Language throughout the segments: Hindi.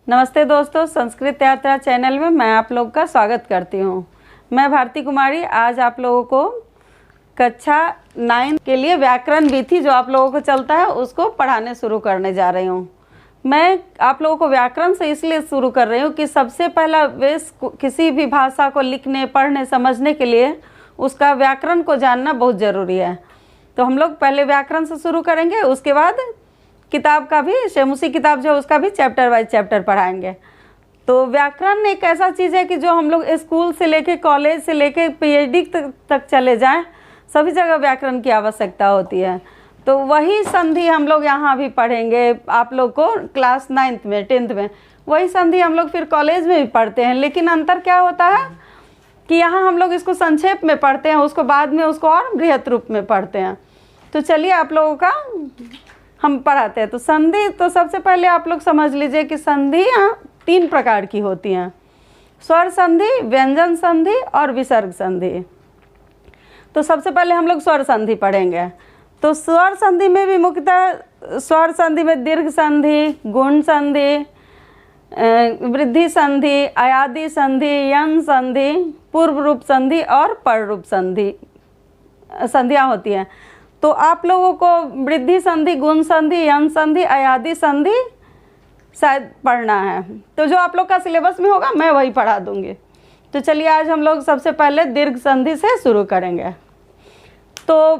नमस्ते दोस्तों, संस्कृत यात्रा चैनल में मैं आप लोग का स्वागत करती हूँ। मैं भारती कुमारी आज आप लोगों को कक्षा 9 के लिए व्याकरण विधि जो आप लोगों को चलता है उसको पढ़ाने शुरू करने जा रही हूँ। मैं आप लोगों को व्याकरण से इसलिए शुरू कर रही हूँ कि सबसे पहला बेस किसी भी भाषा को लिखने, पढ़ने, समझने के लिए उसका व्याकरण को जानना बहुत ज़रूरी है। तो हम लोग पहले व्याकरण से शुरू करेंगे, उसके बाद किताब का भी उसी किताब जो है उसका भी चैप्टर वाइज चैप्टर पढ़ाएंगे। तो व्याकरण एक ऐसा चीज़ है कि जो हम लोग स्कूल से लेके कॉलेज से लेके पीएचडी तक चले जाएं, सभी जगह व्याकरण की आवश्यकता होती है। तो वही संधि हम लोग यहाँ भी पढ़ेंगे। आप लोग को क्लास 9th में 10th में वही संधि हम लोग फिर कॉलेज में भी पढ़ते हैं, लेकिन अंतर क्या होता है कि यहाँ हम लोग इसको संक्षेप में पढ़ते हैं, उसको बाद में उसको और बृहत रूप में पढ़ते हैं। तो चलिए आप लोगों का हम पढ़ाते हैं। तो संधि, तो सबसे पहले आप लोग समझ लीजिए कि संधियाँ 3 प्रकार की होती हैं: स्वर संधि, व्यंजन संधि और विसर्ग संधि। तो सबसे पहले हम लोग स्वर संधि पढ़ेंगे। तो स्वर संधि में भी मुख्यतः स्वर संधि में दीर्घ संधि, गुण संधि, वृद्धि संधि, अयादि संधि, यन संधि, पूर्व रूप संधि और पर रूप संधि संधियाँ होती हैं। तो आप लोगों को वृद्धि संधि, गुण संधि, यन संधि, अयादि संधि शायद पढ़ना है। तो जो आप लोग का सिलेबस में होगा मैं वही पढ़ा दूंगी। तो चलिए आज हम लोग सबसे पहले दीर्घ संधि से शुरू करेंगे। तो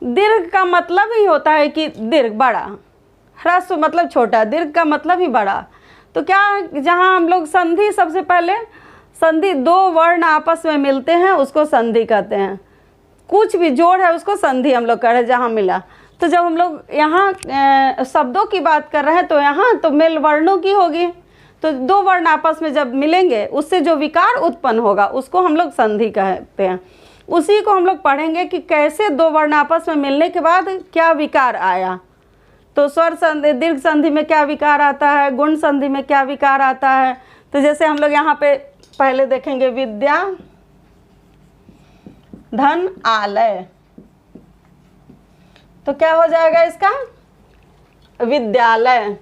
दीर्घ का मतलब ही होता है कि दीर्घ बड़ा, ह्रस्व मतलब छोटा, दीर्घ का मतलब ही बड़ा। तो क्या, जहाँ हम लोग संधि, सबसे पहले संधि 2 वर्ण आपस में मिलते हैं उसको संधि कहते हैं। कुछ भी जोड़ है उसको संधि हम लोग कर रहे हैं जहाँ मिला। तो जब हम लोग यहाँ शब्दों की बात कर रहे हैं तो यहाँ तो मेल वर्णों की होगी। तो 2 वर्ण आपस में जब मिलेंगे उससे जो विकार उत्पन्न होगा उसको हम लोग संधि कहते हैं। उसी को हम लोग पढ़ेंगे कि कैसे 2 वर्ण आपस में मिलने के बाद क्या विकार आया। तो स्वर संधि, दीर्घ संधि में क्या विकार आता है, गुण संधि में क्या विकार आता है। तो जैसे हम लोग यहाँ पे पहले देखेंगे विद्या धन आलय, तो क्या हो जाएगा इसका, विद्यालय।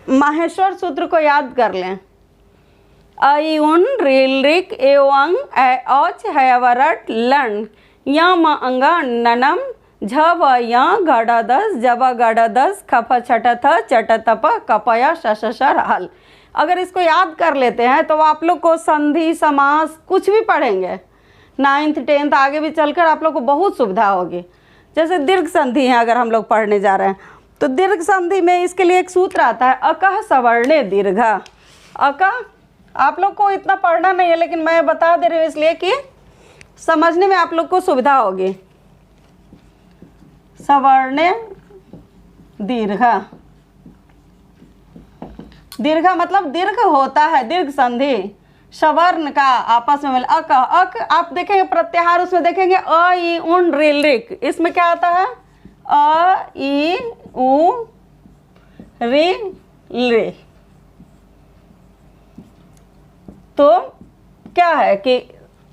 माहेश्वर सूत्र को याद कर लें। अ उन ऋल ऋक एवं औच हयवरट लन यम अंग ननम झव य गड़दस जब गड़दस खप छटथ चटतप कपय शशर हल। अगर इसको याद कर लेते हैं तो आप लोग को संधि, समास कुछ भी पढ़ेंगे 9th 10th आगे भी चलकर आप लोग को बहुत सुविधा होगी। जैसे दीर्घ संधि है, अगर हम लोग पढ़ने जा रहे हैं तो दीर्घ संधि में इसके लिए एक सूत्र आता है, अकः सवर्णे दीर्घ। अकः आप लोग को इतना पढ़ना नहीं है, लेकिन मैं बता दे रही हूँ इसलिए कि समझने में आप लोग को सुविधा होगी। सवर्णे दीर्घ, दीर्घ मतलब दीर्घ होता है, दीर्घ संधि सवर्ण का आपस में मिल। अक, अक आप देखेंगे प्रत्याहार, उसमें देखेंगे अ ई उन ऋल ऋक, इसमें क्या आता है, अ ई उ रि ऋ। तो क्या है कि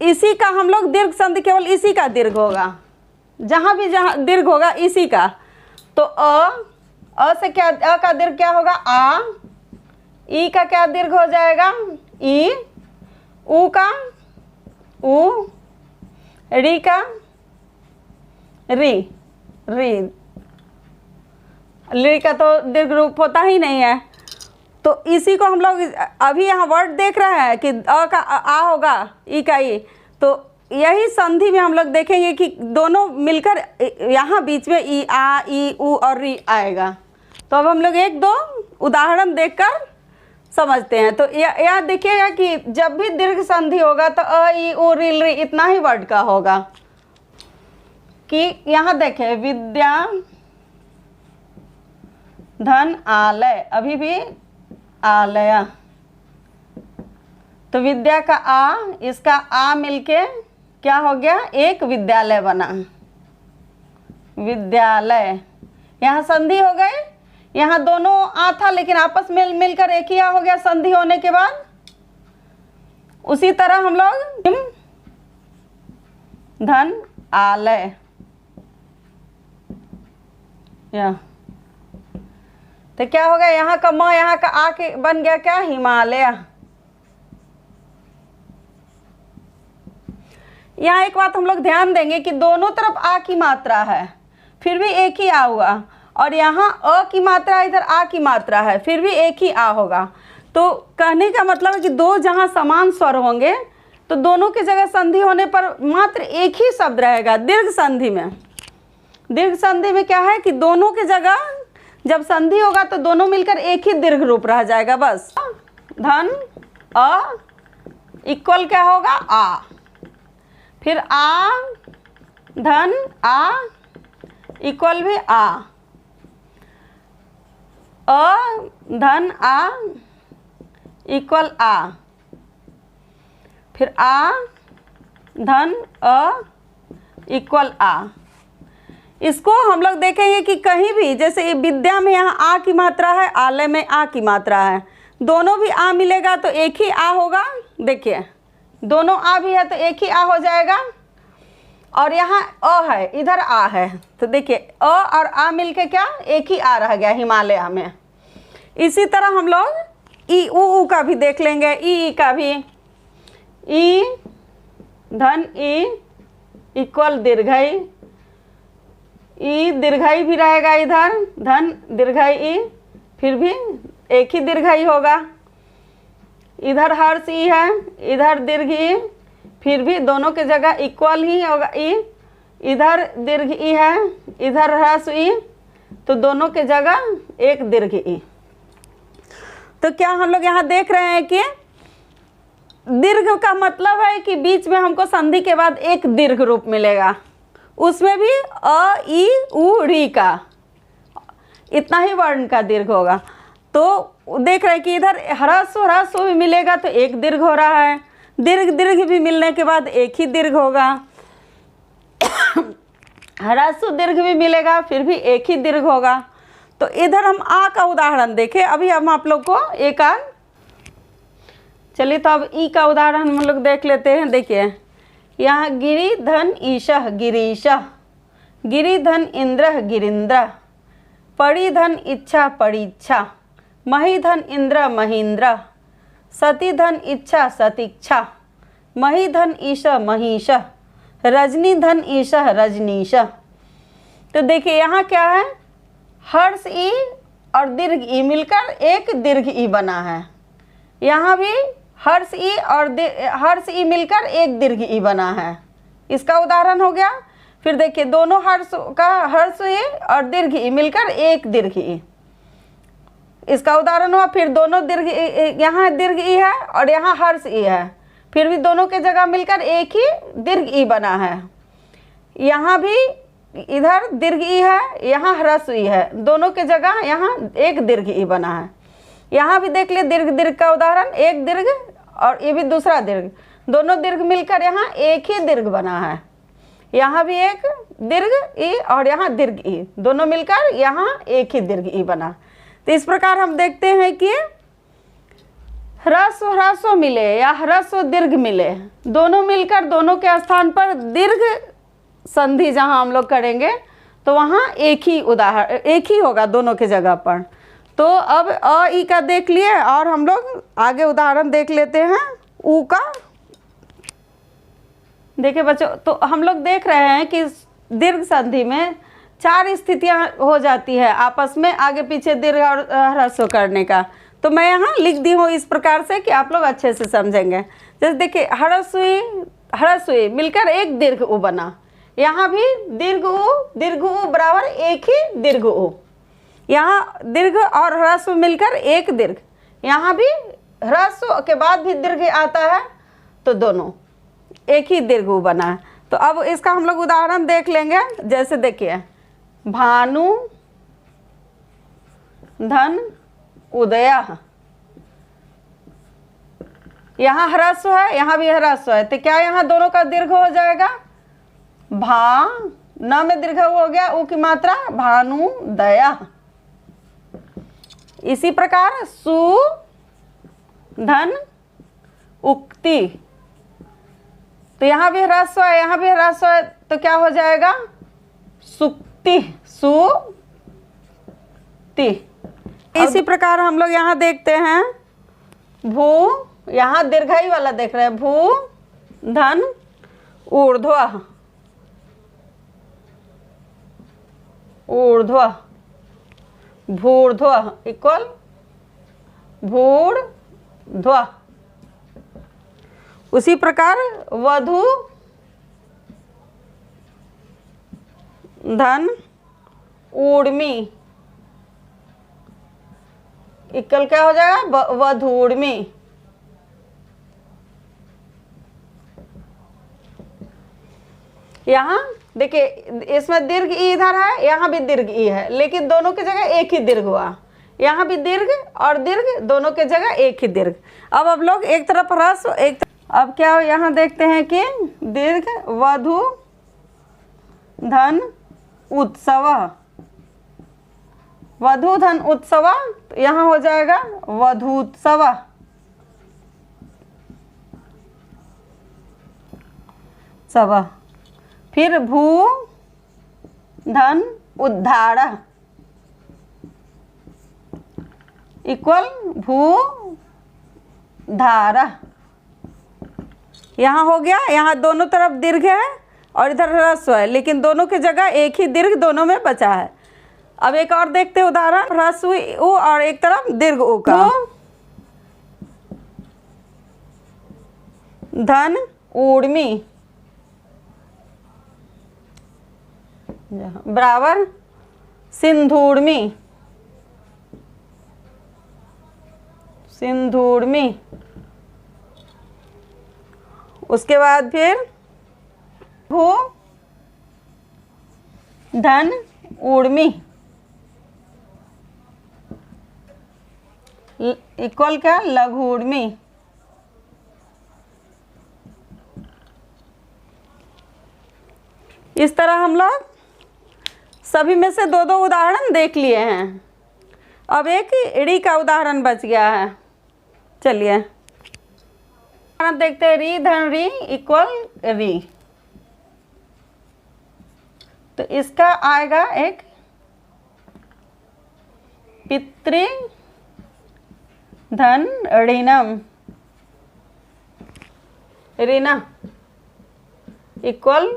इसी का हम लोग दीर्घ संधि, केवल इसी का दीर्घ होगा, जहां भी जहां दीर्घ होगा इसी का। तो अ से क्या, अ का दीर्घ क्या होगा, आ। ई का क्या दीर्घ हो जाएगा, ई। ऊ का ऊ, री का री, री। ली का तो दीर्घ रूप होता ही नहीं है। तो इसी को हम लोग अभी यहाँ वर्ड देख रहे हैं कि अ का आ होगा, ई का ई। तो यही संधि में हम लोग देखेंगे कि दोनों मिलकर यहाँ बीच में ई, आ, ई, ऊ और री आएगा। तो अब हम लोग 1-2 उदाहरण देखकर समझते हैं। तो यह देखिएगा कि जब भी दीर्घ संधि होगा तो अ ई उ ऋ ऋ इतना ही वर्ड का होगा। कि यहाँ देखें विद्या धन आलय, अभी भी आलय। तो विद्या का आ, इसका आ मिलके क्या हो गया, एक विद्यालय बना, विद्यालय। यहाँ संधि हो गई, यहाँ दोनों आ था लेकिन आपस में मिलकर एक ही आ हो गया संधि होने के बाद। उसी तरह हम लोग धन आलय, या तो क्या होगा, यहाँ का म यहाँ का आ के बन गया क्या, हिमालय। यहाँ एक बात हम लोग ध्यान देंगे कि दोनों तरफ आ की मात्रा है फिर भी एक ही आ हुआ, और यहाँ अ की मात्रा इधर आ की मात्रा है फिर भी एक ही आ होगा। तो कहने का मतलब है कि दो जहाँ समान स्वर होंगे तो दोनों की जगह संधि होने पर मात्र एक ही शब्द रहेगा। दीर्घ संधि में, दीर्घ संधि में क्या है कि दोनों की जगह जब संधि होगा तो दोनों मिलकर एक ही दीर्घ रूप रह जाएगा बस। धन अ इक्वल क्या होगा, आ, फिर आ धन आ इक्वल भी आ, अ धन आ इक्वल आ, फिर आ धन अ इक्वल आ। इसको हम लोग देखेंगे कि कहीं भी, जैसे ये विद्या में यहाँ आ की मात्रा है, आलय में आ की मात्रा है, दोनों भी आ मिलेगा तो एक ही आ होगा। देखिए दोनों आ भी है तो एक ही आ हो जाएगा, और यहाँ अ है इधर आ है, तो देखिए अ और आ मिलके क्या, एक ही आ रह गया हिमालय में। इसी तरह हम लोग ई उ का भी देख लेंगे, ई का भी, ई धन ई इक्वल दीर्घई, ई दीर्घई भी रहेगा इधर, धन दीर्घई ई, फिर भी एक ही दीर्घई होगा। इधर हर्ष ई है, इधर दीर्घ ई, फिर भी दोनों की जगह इक्वल ही होगा ई। इधर दीर्घ ई है, इधर ह्रस्व ई, तो दोनों की जगह एक दीर्घ ई। तो क्या हम लोग यहाँ देख रहे हैं कि दीर्घ का मतलब है कि बीच में हमको संधि के बाद एक दीर्घ रूप मिलेगा, उसमें भी अ ई उ री का इतना ही वर्ण का दीर्घ होगा। तो देख रहे हैं कि इधर ह्रस्व ह्रस्व भी मिलेगा तो एक दीर्घ हो रहा है, दीर्घ दीर्घ भी मिलने के बाद एक ही दीर्घ होगा, ह्रस्व दीर्घ भी मिलेगा फिर भी एक ही दीर्घ होगा। तो इधर हम आ का उदाहरण देखें, अभी हम आप लोग को एक आ, चलिए तो अब ई का उदाहरण हम लोग देख लेते हैं। देखिए यहाँ गिरि धन ईशः गिरीशः, गिरि धन इंद्र गिरीन्द्र, पड़ी धन इच्छा परीक्षा, मही धन इंद्र महीन्द्र, सती धन इच्छा सतीक्षा, मही धन ईशः महिषः, रजनी धन ईशः रजनीशः। तो देखिए यहाँ क्या है, हर्ष ई और दीर्घ ई मिलकर एक दीर्घ ई बना है, यहाँ भी हर्ष ई और हर्ष ई मिलकर एक दीर्घ ई बना है, इसका उदाहरण हो गया। फिर देखिए दोनों हर्ष का हर्ष ई और दीर्घ ई मिलकर एक दीर्घ ई, इसका उदाहरण हुआ। फिर दोनों दीर्घ, यहाँ दीर्घ ई है और यहाँ हर्ष ई है, फिर भी दोनों के जगह मिलकर एक ही दीर्घ ई बना है। यहाँ भी इधर दीर्घ ई है, यहाँ ह्रस्व ई है, दोनों के जगह यहाँ एक दीर्घ ई बना है। यहाँ भी देख लिए दीर्घ दीर्घ का उदाहरण, एक दीर्घ और ये भी दूसरा दीर्घ, दोनों दीर्घ मिलकर यहाँ एक ही दीर्घ बना है। यहाँ भी एक दीर्घ ई और यहाँ दीर्घ ई, दोनों मिलकर यहाँ एक ही दीर्घ ई बना। तो इस प्रकार हम देखते हैं कि ह्रस्व ह्रस्व मिले या ह्रस्व दीर्घ मिले, दोनों मिलकर दोनों के स्थान पर दीर्घ संधि जहाँ हम लोग करेंगे तो वहाँ एक ही उदाहरण, एक ही होगा दोनों के जगह पर। तो अब अ ई का देख लिए और हम लोग आगे उदाहरण देख लेते हैं ऊ का। देखिए बच्चों, तो हम लोग देख रहे हैं कि दीर्घ संधि में चार स्थितियां हो जाती है आपस में, आगे पीछे दीर्घ और ह्रस्व करने का। तो मैं यहाँ लिख दी हूँ इस प्रकार से कि आप लोग अच्छे से समझेंगे। जैसे देखिए ह्रस्व मिलकर एक दीर्घ उ बना, यहाँ भी दीर्घ उ बराबर एक ही दीर्घ उ, यहाँ दीर्घ और ह्रस्व मिलकर एक दीर्घ, यहाँ भी ह्रस्व के बाद भी दीर्घ आता है तो दोनों एक ही दीर्घ उ बना है। तो अब इसका हम लोग उदाहरण देख लेंगे। जैसे देखिए भानु धन उदया, यहाँ ह्रस्व है यहाँ भी ह्रस्व है, तो क्या यहाँ दोनों का दीर्घ हो जाएगा, भा न में दीर्घ हो गया, उ की मात्रा भानु दया। इसी प्रकार सु धन उक्ति, तो यहाँ भी ह्रस्व है यहाँ भी ह्रस्व है, तो क्या हो जाएगा सुक्ति, सुक्ति। इसी प्रकार हम लोग यहाँ देखते हैं भू, यहाँ दीर्घाई वाला देख रहे हैं, भू धन ऊर्ध्व, ऊर्ध्व, भूर्ध्व इक्वल भूर्ध्व। उसी प्रकार वधु धन ऊर्मी इक्वल क्या हो जाएगा, वधूर्मी। यहाँ देखिए इसमें दीर्घ ई इधर है, यहाँ भी दीर्घ ई है, लेकिन दोनों की जगह एक ही दीर्घ हुआ। यहाँ भी दीर्घ और दीर्घ दोनों की जगह एक ही दीर्घ। अब लोग एक तरफ ह्रस्व एक तरफ, अब क्या हो यहाँ देखते हैं कि दीर्घ वधु धन उत्सव, वधु धन उत्सव, तो यहाँ हो जाएगा वधूत्सव। सव, फिर भू धन उद्धार इक्वल भू धारा। यहाँ हो गया, यहाँ दोनों तरफ दीर्घ है और इधर ह्रस्व है, लेकिन दोनों की जगह एक ही दीर्घ दोनों में बचा है। अब एक और देखते हैं उदाहरण, ह्रस्व उ और एक तरफ दीर्घ उ का। धन ऊर्मी बराबर सिंधूर्मी, सिंधूर्मी। उसके बाद फिर भू धन ऊर्मी इक्वल क्या, लघूर्मी। इस तरह हम लोग सभी में से दो दो उदाहरण देख लिए हैं। अब एक री का उदाहरण बच गया है। चलिए उदाहरण देखते हैं, री धन री इक्वल री। तो इसका आएगा एक पितृ धन ऋणम, ऋण इक्वल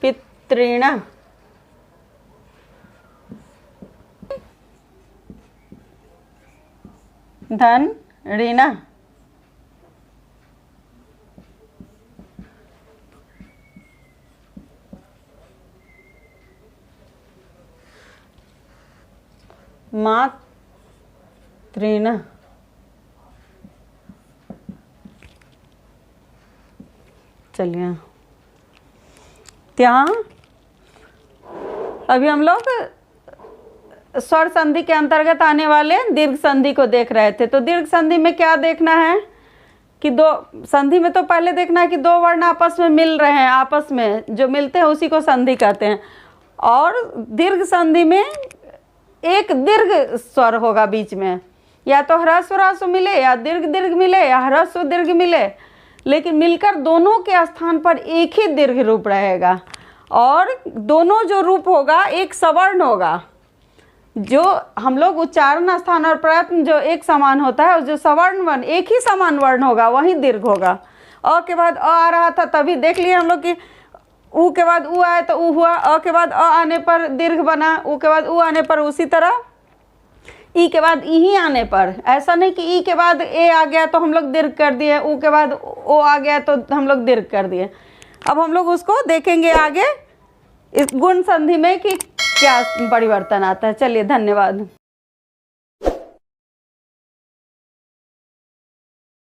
पितृण। धन ऋण मातृण। चलिए यहाँ अभी हम लोग स्वर संधि के अंतर्गत आने वाले दीर्घ संधि को देख रहे थे। तो दीर्घ संधि में क्या देखना है कि दो संधि में तो पहले देखना है कि दो वर्ण आपस में मिल रहे हैं, आपस में जो मिलते हैं उसी को संधि कहते हैं। और दीर्घ संधि में एक दीर्घ स्वर होगा बीच में, या तो ह्रस्व ह्रस्व मिले या दीर्घ दीर्घ मिले या ह्रस्व दीर्घ मिले, लेकिन मिलकर दोनों के स्थान पर एक ही दीर्घ रूप रहेगा। और दोनों जो रूप होगा एक सवर्ण होगा, जो हम लोग उच्चारण स्थान और प्रयत्न जो एक समान होता है, जो सवर्ण वर्ण एक ही समान वर्ण होगा वही दीर्घ होगा। अ के बाद अ आ रहा था तभी देख लिए हम लोग कि उ के बाद उ आए तो उ हुआ, अ के बाद अ आने पर दीर्घ बना, उ के बाद उ आने पर उसी तरह ई के बाद ई ही आने पर। ऐसा नहीं कि ई के बाद ए आ गया तो हम लोग दीर्घ कर दिए, उ के बाद ओ आ गया तो हम लोग दीर्घ कर दिए। अब हम लोग उसको देखेंगे आगे इस गुण संधि में कि क्या परिवर्तन आता है। चलिए धन्यवाद।